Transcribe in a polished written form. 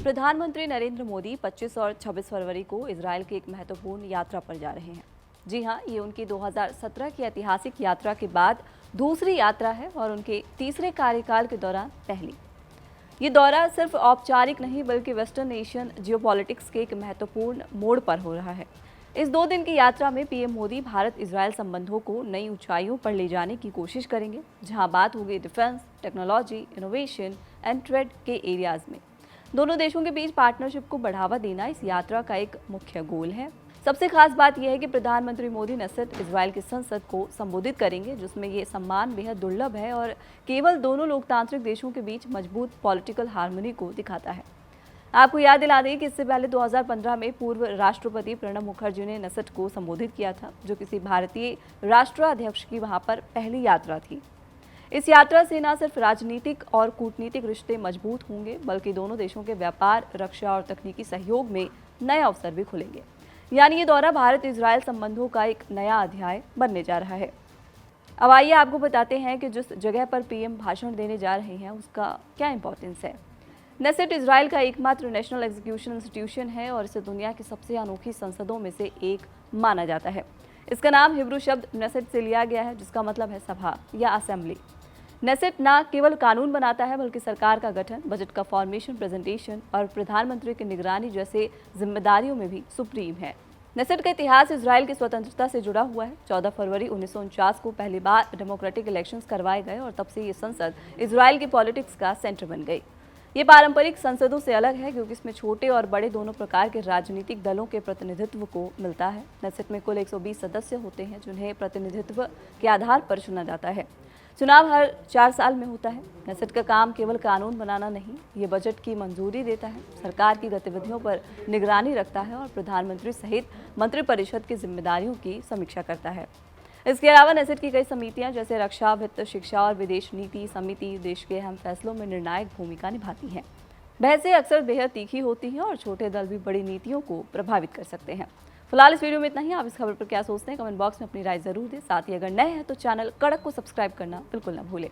प्रधानमंत्री नरेंद्र मोदी 25 और 26 फरवरी को इजरायल की एक महत्वपूर्ण यात्रा पर जा रहे हैं। जी हां, ये उनकी 2017 की ऐतिहासिक यात्रा के बाद दूसरी यात्रा है और उनके तीसरे कार्यकाल के दौरान पहली। ये दौरा सिर्फ औपचारिक नहीं बल्कि वेस्टर्न एशियन जियोपॉलिटिक्स के एक महत्वपूर्ण मोड़ पर हो रहा है। इस 2 दिन की यात्रा में पीएम मोदी भारत इजरायल संबंधों को नई ऊंचाइयों पर ले जाने की कोशिश करेंगे, जहां बात होगी defence, technology, innovation and trade के एरियाज में। दोनों देशों के बीच पार्टनरशिप को बढ़ावा देना इस यात्रा का एक मुख्य गोल है। सबसे खास बात यह है कि प्रधानमंत्री मोदी न सिर्फ इजरायल की संसद को संबोधित करेंगे, जिसमें ये सम्मान बेहद दुर्लभ है और केवल दोनों लोकतांत्रिक देशों के बीच मजबूत पॉलिटिकल हार्मनी को दिखाता है। आपको याद दिला दें कि इससे पहले 2015 में पूर्व राष्ट्रपति प्रणब मुखर्जी ने नसट को संबोधित किया था, जो किसी भारतीय राष्ट्राध्यक्ष की वहां पर पहली यात्रा थी। इस यात्रा से न सिर्फ राजनीतिक और कूटनीतिक रिश्ते मजबूत होंगे, बल्कि दोनों देशों के व्यापार, रक्षा और तकनीकी सहयोग में नए अवसर भी खुलेंगे। यानी ये दौरा भारत इजरायल संबंधों का एक नया अध्याय बनने जा रहा है। अब आइए आपको बताते हैं कि जिस जगह पर पीएम भाषण देने जा रहे हैं उसका क्या इंपॉर्टेंस है। नेसेट इजरायल का एकमात्र नेशनल एग्जीक्यूशन इंस्टीट्यूशन है और इसे दुनिया की सबसे अनोखी संसदों में से एक माना जाता है। इसका नाम हिब्रू शब्द नेसेट से लिया गया है, जिसका मतलब है सभा या असेंबली। नेसेट न केवल कानून बनाता है बल्कि सरकार का गठन, बजट का फॉर्मेशन, प्रेजेंटेशन और प्रधानमंत्री की निगरानी जैसे जिम्मेदारियों में भी सुप्रीम है। नेसेट का इतिहास इजरायल की स्वतंत्रता से जुड़ा हुआ है। 14 फरवरी 1949 को पहली बार डेमोक्रेटिक इलेक्शंस करवाए गए और तब से ये संसद इजरायल की पॉलिटिक्स का सेंटर बन गई। ये पारंपरिक संसदों से अलग है क्योंकि इसमें छोटे और बड़े दोनों प्रकार के राजनीतिक दलों के प्रतिनिधित्व को मिलता है। नेसेट में कुल 120 सदस्य होते हैं, जिन्हें प्रतिनिधित्व के आधार पर चुना जाता है। चुनाव हर 4 साल में होता है। नेसेट का काम केवल कानून बनाना नहीं, ये बजट की मंजूरी देता है, सरकार की गतिविधियों पर निगरानी रखता है और प्रधानमंत्री सहित मंत्रिपरिषद की जिम्मेदारियों की समीक्षा करता है। इसके अलावा नेसेट की कई समितियां जैसे रक्षा, वित्त, शिक्षा और विदेश नीति समिति देश के अहम फैसलों में निर्णायक भूमिका निभाती हैं। बहसें अक्सर बेहद तीखी होती हैं और छोटे दल भी बड़ी नीतियों को प्रभावित कर सकते हैं। फिलहाल इस वीडियो में इतना ही। आप इस खबर पर क्या सोचते हैं, कमेंट बॉक्स में अपनी राय जरूर दें। साथ ही अगर नए हैं तो चैनल कड़क को सब्सक्राइब करना बिल्कुल न भूलें।